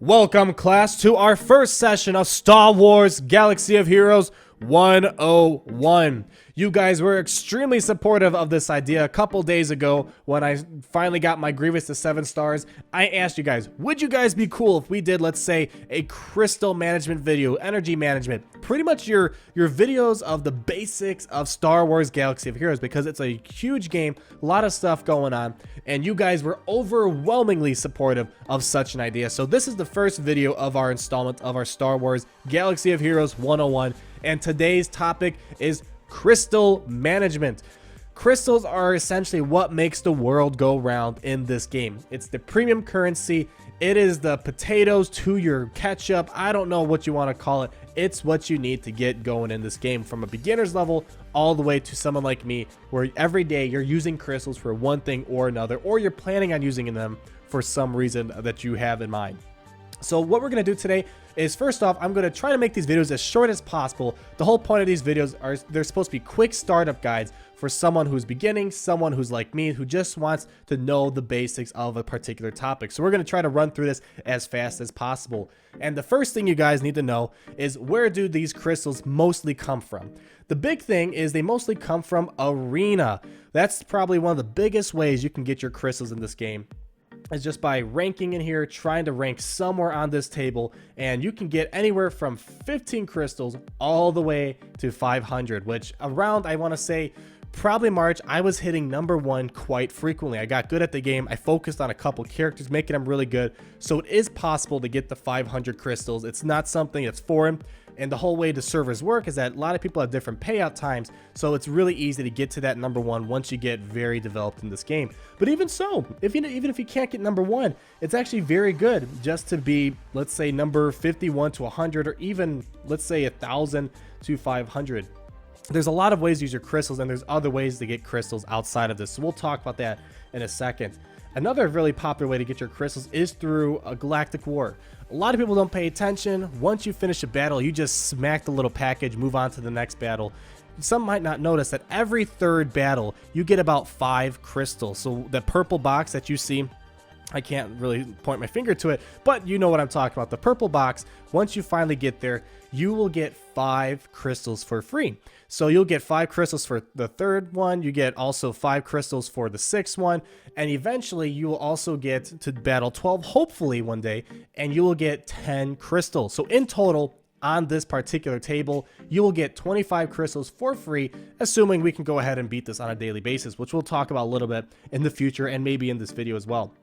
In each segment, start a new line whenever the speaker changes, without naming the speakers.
Welcome, class, to our first session of Star Wars Galaxy of Heroes 101. You guys were extremely supportive of this idea a couple days ago when I finally got my Grievous to 7 stars. I asked you guys, would you guys be cool if we did, let's say, a crystal management video, energy management, pretty much your videos of the basics of Star Wars Galaxy of Heroes, because it's a huge game, a lot of stuff going on, and you guys were overwhelmingly supportive of such an idea. So this is the first video of our installment of our Star Wars Galaxy of Heroes 101, and today's topic is crystal management. Crystals are essentially what makes the world go round in this game. It's the premium currency. It is the potatoes to your ketchup. I don't know what you want to call it. It's what you need to get going in this game, from a beginner's level all the way to someone like me, where every day you're using crystals for one thing or another, or you're planning on using them for some reason that you have in mind. So what we're going to do today is, first off, I'm going to try to make these videos as short as possible. The whole point of these videos are they're supposed to be quick startup guides for someone who's beginning, someone who's like me, who just wants to know the basics of a particular topic. So we're going to try to run through this as fast as possible. And the first thing you guys need to know is, where do these crystals mostly come from? The big thing is they mostly come from Arena. That's probably one of the biggest ways you can get your crystals in this game, is just by ranking in here, trying to rank somewhere on this table, and you can get anywhere from 15 crystals all the way to 500, which around, I want to say, probably March, I was hitting #1 quite frequently. I got good at the game. I focused on a couple characters, making them really good. So it is possible to get the 500 crystals. It's not something that's foreign. And the whole way the servers work is that a lot of people have different payout times, so it's really easy to get to that #1 once you get very developed in this game. But even so, even if you can't get #1, it's actually very good just to be, let's say, number 51 to 100, or even, let's say, 1,000 to 500. There's a lot of ways to use your crystals, and there's other ways to get crystals outside of this, so we'll talk about that in a second. Another really popular way to get your crystals is through a Galactic War. A lot of people don't pay attention. Once you finish a battle, you just smack the little package, move on to the next battle. Some might not notice that every third battle, you get about 5 crystals. So the purple box that you see, I can't really point my finger to it, but you know what I'm talking about. The purple box, once you finally get there, you will get 5 crystals for free. So you'll get 5 crystals for the third one, you get also 5 crystals for the 6th one, and eventually you will also get to battle 12, hopefully one day, and you will get 10 crystals. So in total, on this particular table, you will get 25 crystals for free, assuming we can go ahead and beat this on a daily basis, which we'll talk about a little bit in the future and maybe in this video as well.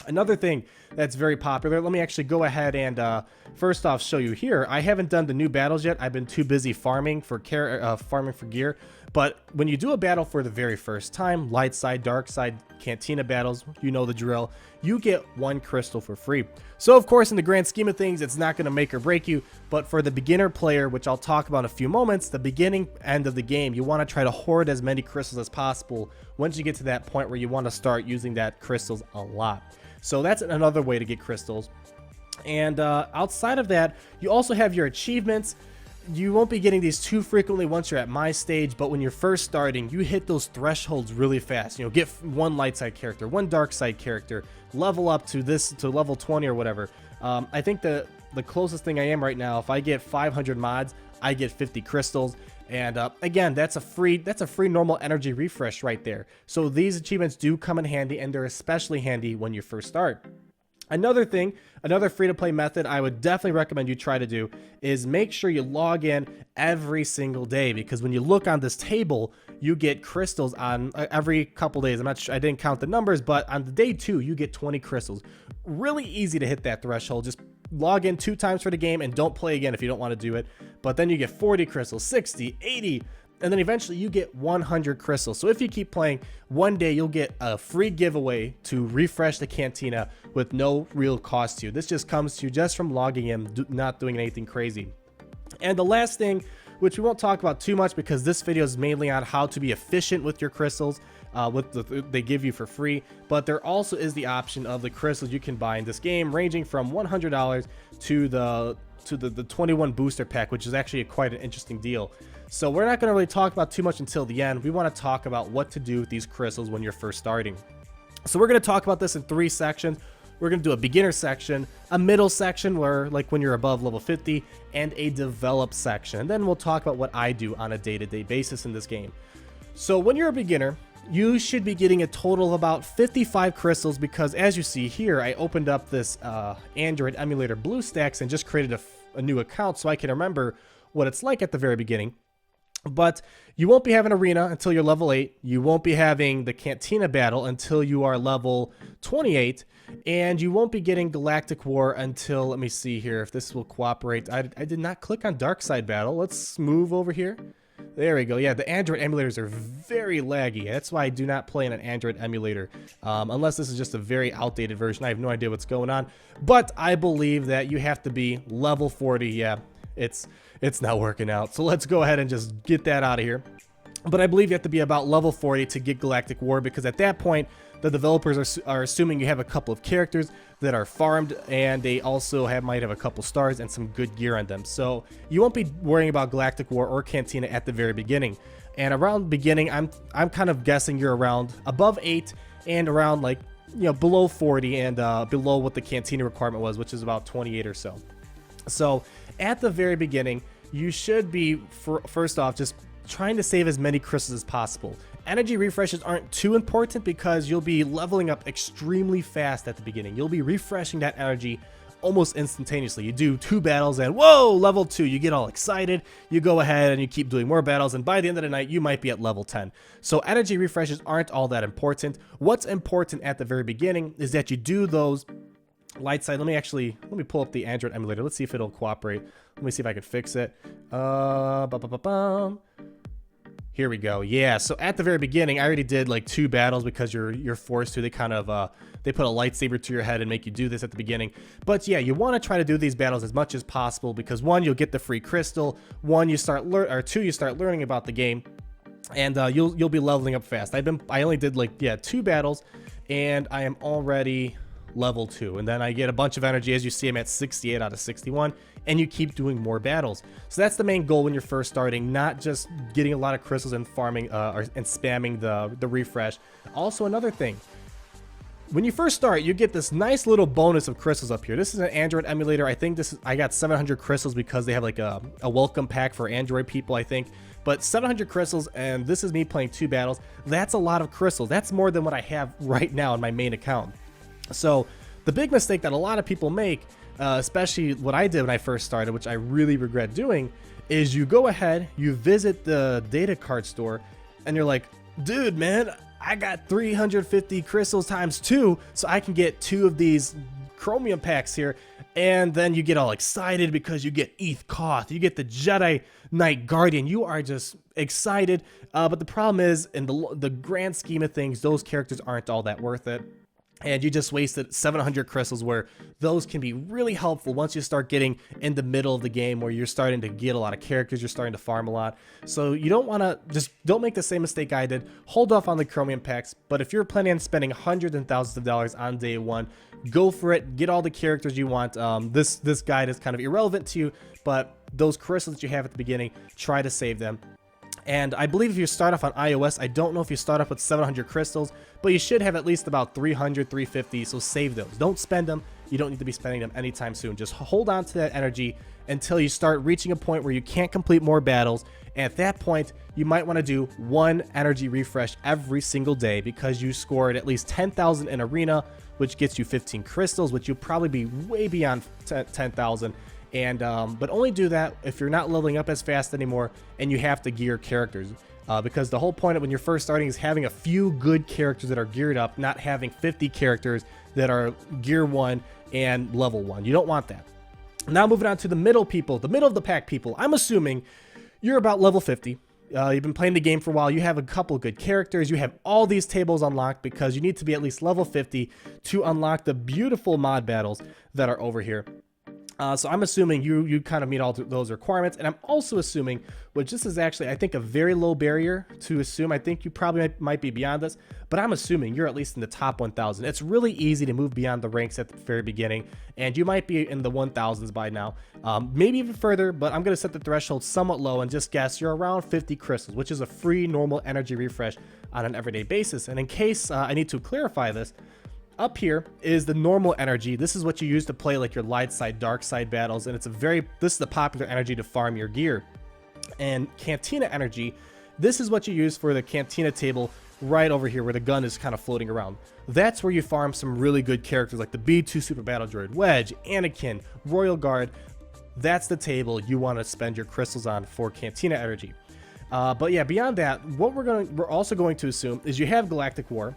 Another thing that's very popular, let me actually go ahead and first off show you here. I haven't done the new battles yet. I've been too busy farming for gear. But when you do a battle for the very first time, light side, dark side, cantina battles, you know the drill, you get 1 crystal for free. So of course, in the grand scheme of things, it's not going to make or break you, but for the beginner player, which I'll talk about in a few moments, the beginning end of the game, you want to try to hoard as many crystals as possible once you get to that point where you want to start using that crystals a lot. So that's another way to get crystals. And outside of that, you also have your achievements. You won't be getting these too frequently once you're at my stage, but when you're first starting, you hit those thresholds really fast. You know, get 1 light side character, 1 dark side character, level up to level 20 or whatever. I think the closest thing I am right now, if I get 500 mods, I get 50 crystals. And again, that's a free normal energy refresh right there. So these achievements do come in handy, and they're especially handy when you first start. Another thing, another free-to-play method I would definitely recommend you try to do is make sure you log in every single day, because when you look on this table, you get crystals on every couple days. I'm not sure, I didn't count the numbers, but on the day 2, you get 20 crystals. Really easy to hit that threshold. Just log in 2 times for the game and don't play again if you don't want to do it. But then you get 40 crystals, 60, 80, and then eventually you get 100 crystals. So if you keep playing, one day you'll get a free giveaway to refresh the cantina with no real cost to you. This just comes to you just from logging in, not doing anything crazy. And the last thing, which we won't talk about too much because this video is mainly on how to be efficient with your crystals, they give you for free, but there also is the option of the crystals you can buy in this game, ranging from $100 to the 21 booster pack, which is actually quite an interesting deal. So we're not going to really talk about too much until the end. We want to talk about what to do with these crystals when you're first starting. So we're going to talk about this in 3 sections. We're going to do a beginner section, a middle section where like when you're above level 50, and a develop section. And then we'll talk about what I do on a day-to-day basis in this game. So when you're a beginner, you should be getting a total of about 55 crystals because as you see here, I opened up this Android emulator BlueStacks and just created a new account so I can remember what it's like at the very beginning. But you won't be having arena until you're level 8. You won't be having the Cantina battle until you are level 28. And you won't be getting Galactic War until, let me see here if this will cooperate. I did not click on Dark Side battle. Let's move over here. There we go. Yeah, the Android emulators are very laggy. That's why I do not play in an Android emulator. Unless this is just a very outdated version. I have no idea what's going on. But I believe that you have to be level 40. Yeah, it's not working out. So let's go ahead and just get that out of here. But I believe you have to be about level 40 to get Galactic War because at that point, the developers are assuming you have a couple of characters that are farmed and they also might have a couple stars and some good gear on them. So you won't be worrying about Galactic War or Cantina at the very beginning. And around beginning, I'm kind of guessing you're around above 8 and around like, you know, below 40 and below what the Cantina requirement was, which is about 28 or so. So at the very beginning, you should be, first off, just trying to save as many crystals as possible. Energy refreshes aren't too important because you'll be leveling up extremely fast at the beginning. You'll be refreshing that energy almost instantaneously. You do 2 battles and whoa, level 2. You get all excited. You go ahead and you keep doing more battles, and by the end of the night, you might be at level 10. So energy refreshes aren't all that important. What's important at the very beginning is that you do those light side. Let me pull up the Android emulator. Let's see if it'll cooperate. Let me see if I can fix it. Here we go. Yeah, so at the very beginning, I already did like 2 battles because you're forced to. They kind of they put a lightsaber to your head and make you do this at the beginning. But yeah, you want to try to do these battles as much as possible because 1, you'll get the free crystal. 2, you start learning about the game, and you'll be leveling up fast. I only did like 2 battles, and I am already level 2, and then I get a bunch of energy. As you see, I'm at 68 out of 61, and you keep doing more battles. So that's the main goal when you're first starting, not just getting a lot of crystals and farming and spamming the refresh. Also, another thing, when you first start, you get this nice little bonus of crystals up here. This is an Android emulator. I think I got 700 crystals because they have like a welcome pack for Android people, I think. But 700 crystals, and this is me playing 2 battles. That's a lot of crystals. That's more than what I have right now in my main account. So the big mistake that a lot of people make, especially what I did when I first started, which I really regret doing, is you go ahead, you visit the data card store, and you're like, dude, man, I got 350 crystals times 2, so I can get 2 of these chromium packs here. And then you get all excited because you get ETH Koth, you get the Jedi Knight Guardian. You are just excited. But the problem is, in the grand scheme of things, those characters aren't all that worth it. And you just wasted 700 crystals, where those can be really helpful once you start getting in the middle of the game where you're starting to get a lot of characters, you're starting to farm a lot. So you don't want to, don't make the same mistake I did. Hold off on the chromium packs, but if you're planning on spending hundreds and thousands of dollars on day 1, go for it. Get all the characters you want. This guide is kind of irrelevant to you, but those crystals that you have at the beginning, try to save them. And I believe if you start off on iOS, I don't know if you start off with 700 crystals, but you should have at least about 300, 350, so save those. Don't spend them. You don't need to be spending them anytime soon. Just hold on to that energy until you start reaching a point where you can't complete more battles. And at that point, you might want to do 1 energy refresh every single day because you scored at least 10,000 in arena, which gets you 15 crystals, which you'll probably be way beyond 10,000. And but only do that if you're not leveling up as fast anymore and you have to gear characters, because the whole point of when you're first starting is having a few good characters that are geared up, not having 50 characters that are gear 1 and level 1. You don't want that. Now moving on to the middle people, the middle of the pack people. I'm assuming you're about level 50. You've been playing the game for a while. You have a couple good characters. You have all these tables unlocked because you need to be at least level 50 to unlock the beautiful mod battles that are over here. So I'm assuming you kind of meet all those requirements, and I'm also assuming, which this is actually, I think, a very low barrier to assume. I think you probably might be beyond this, but I'm assuming you're at least in the top 1,000. It's really easy to move beyond the ranks at the very beginning, and you might be in the 1,000s by now, maybe even further, but I'm going to set the threshold somewhat low and just guess you're around 50 crystals, which is a free normal energy refresh on an everyday basis. And in case I need to clarify this, up here is the normal energy. This is what you use to play like your light side, dark side battles, and this is the popular energy to farm your gear. And Cantina energy, this is what you use for the Cantina table right over here where the gun is kind of floating around. That's where you farm some really good characters like the B2 Super Battle Droid, Wedge, Anakin, Royal Guard. That's the table you want to spend your crystals on for Cantina energy. But yeah, beyond that, what we're also going to assume is you have Galactic War,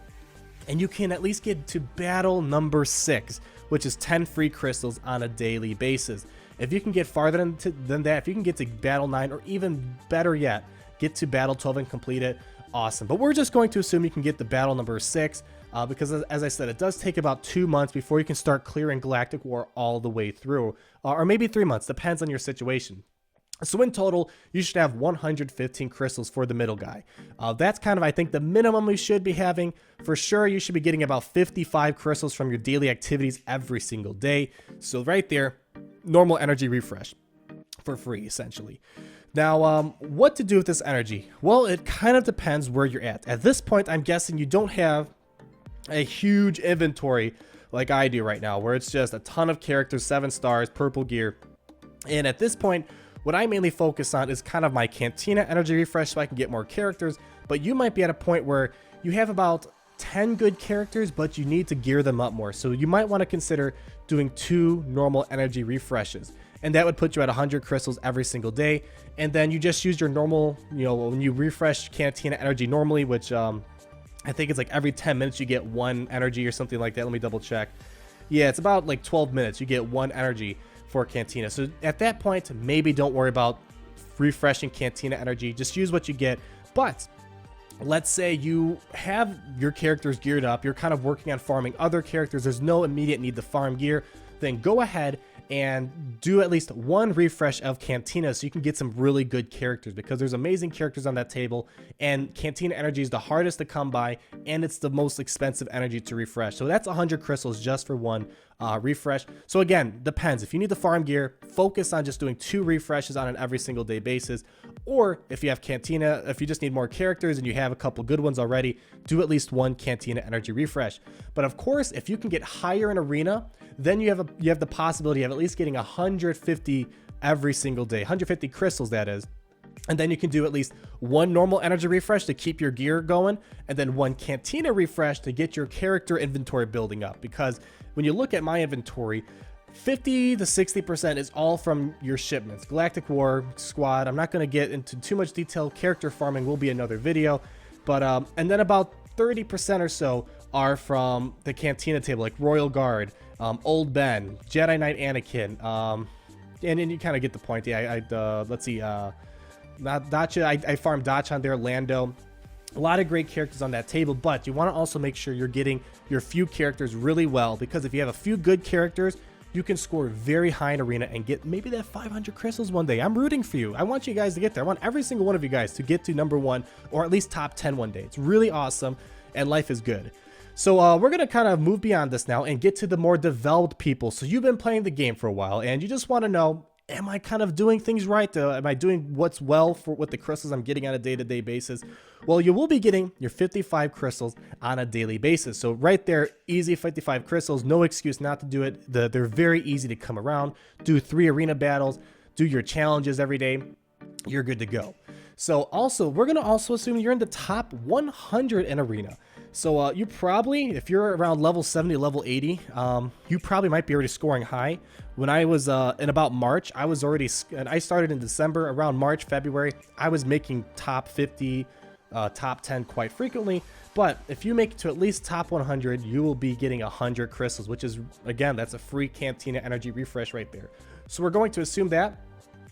and you can at least get to battle number 6, which is 10 free crystals on a daily basis. If you can get farther than that, if you can get to battle 9, or even better yet, get to battle 12 and complete it, awesome. But we're just going to assume you can get the battle number 6, because as I said, it does take about 2 months before you can start clearing Galactic War all the way through, or maybe 3 months, depends on your situation. So in total, you should have 115 crystals for the middle guy. That's kind of, I think, the minimum we should be having. For sure, you should be getting about 55 crystals from your daily activities every single day. So right there, normal energy refresh for free, essentially. Now, what to do with this energy? Well, it kind of depends where you're at. At this point, I'm guessing you don't have a huge inventory like I do right now, where it's just a ton of characters, 7 stars, purple gear. And at this point, what I mainly focus on is kind of my Cantina energy refresh so I can get more characters, but you might be at a point where you have about 10 good characters, but you need to gear them up more. So you might want to consider doing 2 normal energy refreshes, and that would put you at 100 crystals every single day. And then you just use your normal, when you refresh Cantina energy normally, which I think it's like every 10 minutes you get 1 energy or something like that. Let me double check. Yeah, it's about like 12 minutes you get 1 energy for Cantina. So at that point, maybe don't worry about refreshing Cantina energy, just use what you get. But let's say you have your characters geared up, you're kind of working on farming other characters, there's no immediate need to farm gear, then go ahead and do at least 1 refresh of Cantina so you can get some really good characters, because there's amazing characters on that table, and Cantina energy is the hardest to come by, and it's the most expensive energy to refresh. So that's 100 crystals just for 1 refresh. So again, depends. If you need the farm gear, focus on just doing 2 refreshes on an every single day basis. Or if you have Cantina, if you just need more characters and you have a couple good ones already, do at least 1 Cantina energy refresh. But of course, if you can get higher in arena, then you have the possibility of at least getting 150 every single day, 150 crystals, that is. And then you can do at least 1 normal energy refresh to keep your gear going, and then 1 Cantina refresh to get your character inventory building up. Because when you look at my inventory, 50 to 60% is all from your shipments. Galactic War, Squad, I'm not going to get into too much detail. Character farming will be another video. But and then about 30% or so are from the Cantina table, like Royal Guard, Old Ben, Jedi Knight Anakin, and you kind of get the point. Yeah, let's see, not Dacha, I farmed Dacha on there, Lando. A lot of great characters on that table, but you want to also make sure you're getting your few characters really well, because if you have a few good characters, you can score very high in arena and get maybe that 500 crystals one day. I'm rooting for you. I want you guys to get there. I want every single one of you guys to get to number 1 or at least top 10 one day. It's really awesome, and life is good. So we're going to kind of move beyond this now and get to the more developed people. So you've been playing the game for a while, and you just want to know, am I kind of doing things right? Am I doing what's well for what the crystals I'm getting on a day-to-day basis? Well, you will be getting your 55 crystals on a daily basis. So right there, easy 55 crystals, no excuse not to do it. They're very easy to come around. Do 3 arena battles, do your challenges every day. You're good to go. So also, we're going to also assume you're in the top 100 in arena. So you probably, if you're around level 70, level 80, you probably might be already scoring high. When I was in about March, I was already, and I started in December, around March, February, I was making top 50, top 10 quite frequently. But if you make it to at least top 100, you will be getting 100 crystals, which is, again, that's a free Cantina energy refresh right there. So we're going to assume that.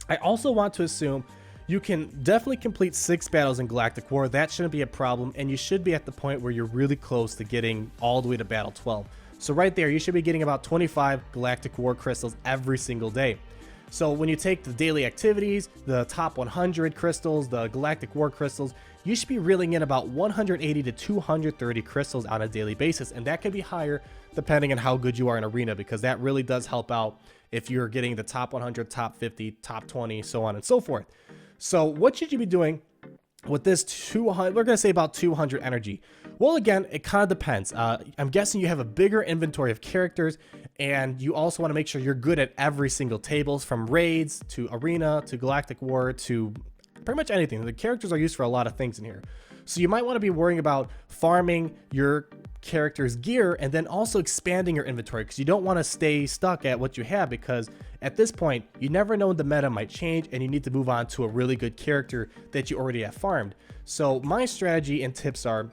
I also want to assume you can definitely complete 6 battles in Galactic War. That shouldn't be a problem, and you should be at the point where you're really close to getting all the way to battle 12. So right there, you should be getting about 25 Galactic War crystals every single day. So when you take the daily activities, the top 100 crystals, the Galactic War crystals, you should be reeling in about 180 to 230 crystals on a daily basis, and that could be higher depending on how good you are in arena, because that really does help out if you're getting the top 100, top 50, top 20, so on and so forth. So what should you be doing with this 200, we're going to say about 200 energy. Well, again, it kind of depends. I'm guessing you have a bigger inventory of characters, and you also want to make sure you're good at every single tables, from raids to arena to galactic war to pretty much anything. The characters are used for a lot of things in here. So you might want to be worrying about farming your character's gear and then also expanding your inventory, because you don't want to stay stuck at what you have, because at this point you never know when the meta might change and you need to move on to a really good character that you already have farmed. So my strategy and tips are,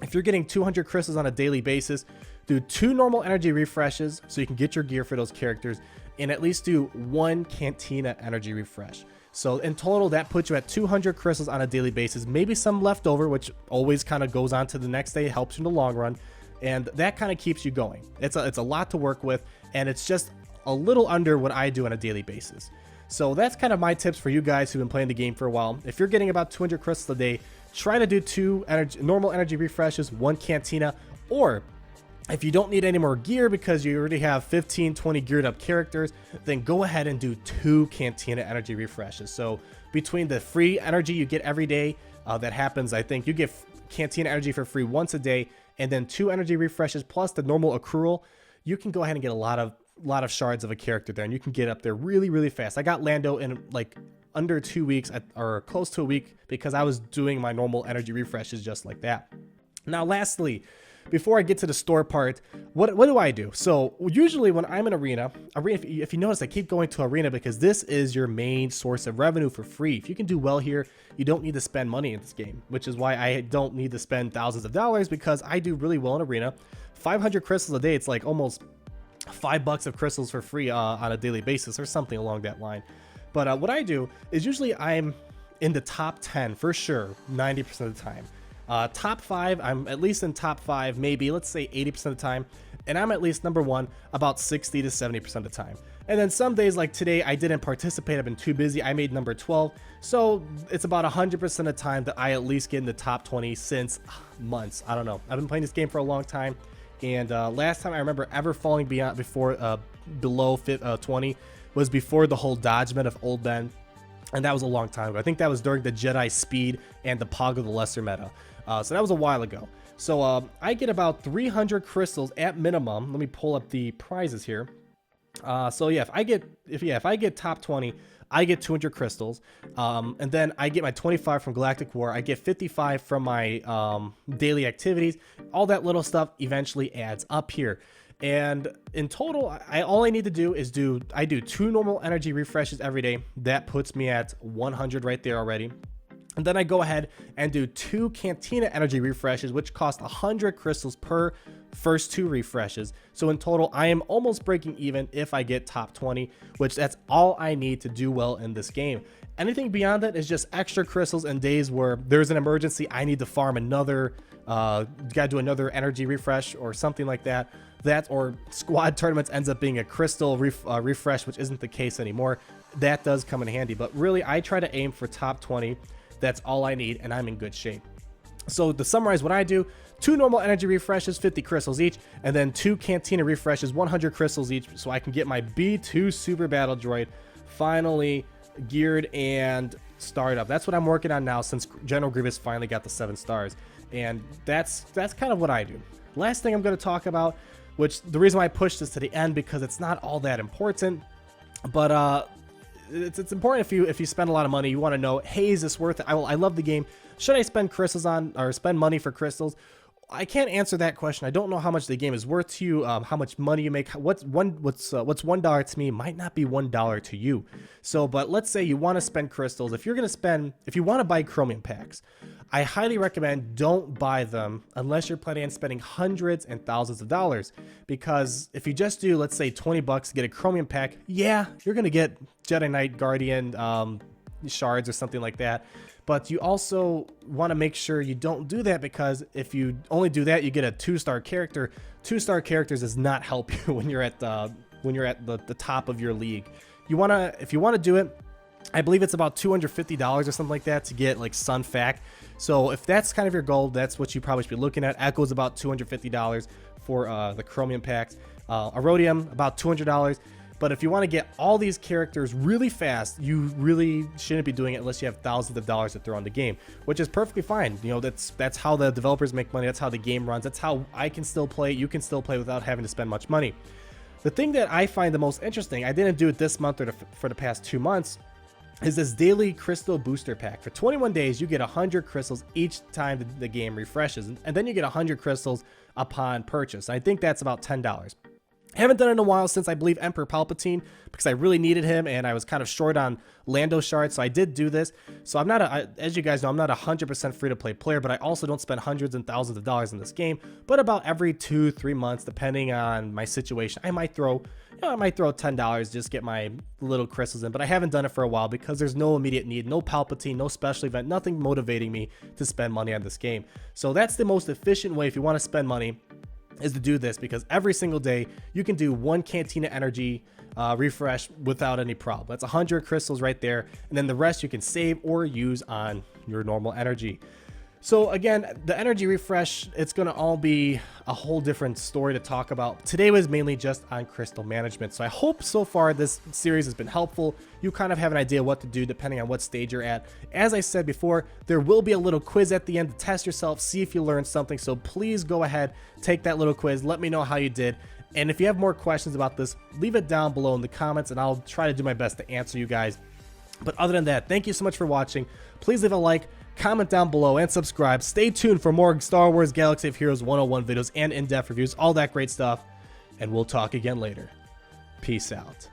if you're getting 200 crystals on a daily basis, do 2 normal energy refreshes so you can get your gear for those characters, and at least do 1 Cantina energy refresh. So in total, that puts you at 200 crystals on a daily basis, maybe some left over, which always kind of goes on to the next day, helps you in the long run, and that kind of keeps you going. It's a lot to work with, and it's just a little under what I do on a daily basis. So that's kind of my tips for you guys who've been playing the game for a while. If you're getting about 200 crystals a day, try to do 2 normal energy refreshes, 1 Cantina, or if you don't need any more gear because you already have 15, 20 geared up characters, then go ahead and do 2 Cantina energy refreshes. So between the free energy you get every day, that happens, I think you get Cantina energy for free once a day, and then 2 energy refreshes plus the normal accrual, you can go ahead and get a lot of shards of a character there, and you can get up there really, really fast. I got Lando in like under 2 weeks, or close to a week, because I was doing my normal energy refreshes just like that. Now, lastly, before I get to the store part, what do I do? So usually when I'm in arena, if you notice, I keep going to arena because this is your main source of revenue for free. If you can do well here, you don't need to spend money in this game, which is why I don't need to spend thousands of dollars, because I do really well in arena. 500 crystals a day, it's like almost $5 of crystals for free on a daily basis, or something along that line. But what I do is usually I'm in the top 10 for sure 90% of the time. Top 5, I'm at least in top 5, maybe, let's say 80% of the time, and I'm at least number 1 about 60 to 70% of the time. And then some days like today, I didn't participate, I've been too busy, I made number 12, so it's about 100% of the time that I at least get in the top 20 since months. I don't know, I've been playing this game for a long time, and last time I remember ever falling below 20 was before the whole dodgement of Old Ben, and that was a long time ago. I think that was during the Jedi Speed and the Pog of the Lesser meta. So that was a while ago. So I get about 300 crystals at minimum. Let me pull up the prizes here. So yeah, if I get top 20, I get 200 crystals, and then I get my 25 from Galactic War. I get 55 from my daily activities. All that little stuff eventually adds up here. And in total, all I need to do is I do 2 normal energy refreshes every day. That puts me at 100 right there already. And then I go ahead and do 2 Cantina energy refreshes, which cost 100 crystals per first 2 refreshes. So in total, I am almost breaking even if I get top 20, which that's all I need to do well in this game. Anything beyond that is just extra crystals and days where there's an emergency, I need to farm another, gotta do another energy refresh or something like that. That or squad tournaments ends up being a crystal refresh, which isn't the case anymore. That does come in handy, but really I try to aim for top 20. That's all I need, and I'm in good shape. So to summarize what I do, 2 normal energy refreshes, 50 crystals each, and then 2 Cantina refreshes, 100 crystals each, so I can get my B2 Super Battle Droid finally geared and started up. That's what I'm working on now since General Grievous finally got the 7 stars, and that's kind of what I do. Last thing I'm going to talk about, which the reason why I pushed this to the end, because it's not all that important, but it's important if you spend a lot of money, you want to know, hey, is this worth it? I love the game. Should I spend crystals on, or spend money for crystals? I can't answer that question. I don't know how much the game is worth to you, how much money you make. What's $1 to me might not be $1 to you. So, but let's say you want to spend crystals. If you want to buy chromium packs, I highly recommend don't buy them unless you're planning on spending hundreds and thousands of dollars. Because if you just do, let's say $20 to get a chromium pack, yeah, you're gonna get Jedi Knight Guardian shards or something like that. But you also want to make sure you don't do that, because if you only do that, you get a 2-star character. 2-star characters does not help you when you're at the top of your league. If you want to do it, I believe it's about $250 or something like that to get like Sun Fac. So if that's kind of your goal, that's what you probably should be looking at. Echo's about $250 for the chromium packs. Erodium about $200. But if you want to get all these characters really fast, you really shouldn't be doing it unless you have thousands of dollars to throw on the game, which is perfectly fine. You know, that's how the developers make money. That's how the game runs. That's how I can still play. You can still play without having to spend much money. The thing that I find the most interesting, I didn't do it this month or for the past 2 months, is this daily crystal booster pack. For 21 days, you get 100 crystals each time the game refreshes, and then you get 100 crystals upon purchase. I think that's about $10. Haven't done it in a while since I believe Emperor Palpatine, because I really needed him and I was kind of short on Lando shards, so I did do this. So I'm not, as you guys know, I'm not a 100% free-to-play player, but I also don't spend hundreds and thousands of dollars in this game. But about every 2-3 months, depending on my situation, I might throw $10, just get my little crystals in. But I haven't done it for a while because there's no immediate need, no Palpatine, no special event, nothing motivating me to spend money on this game. So that's the most efficient way if you want to spend money, is to do this, because every single day you can do 1 Cantina Energy refresh without any problem. That's 100 crystals right there, and then the rest you can save or use on your normal energy. So again, the energy refresh, it's going to all be a whole different story to talk about. Today was mainly just on crystal management. So I hope so far this series has been helpful. You kind of have an idea what to do depending on what stage you're at. As I said before, there will be a little quiz at the end to test yourself, see if you learned something. So please go ahead, take that little quiz. Let me know how you did. And if you have more questions about this, leave it down below in the comments and I'll try to do my best to answer you guys. But other than that, thank you so much for watching. Please leave a like, comment down below, and subscribe. Stay tuned for more Star Wars Galaxy of Heroes 101 videos and in-depth reviews, all that great stuff. And we'll talk again later. Peace out.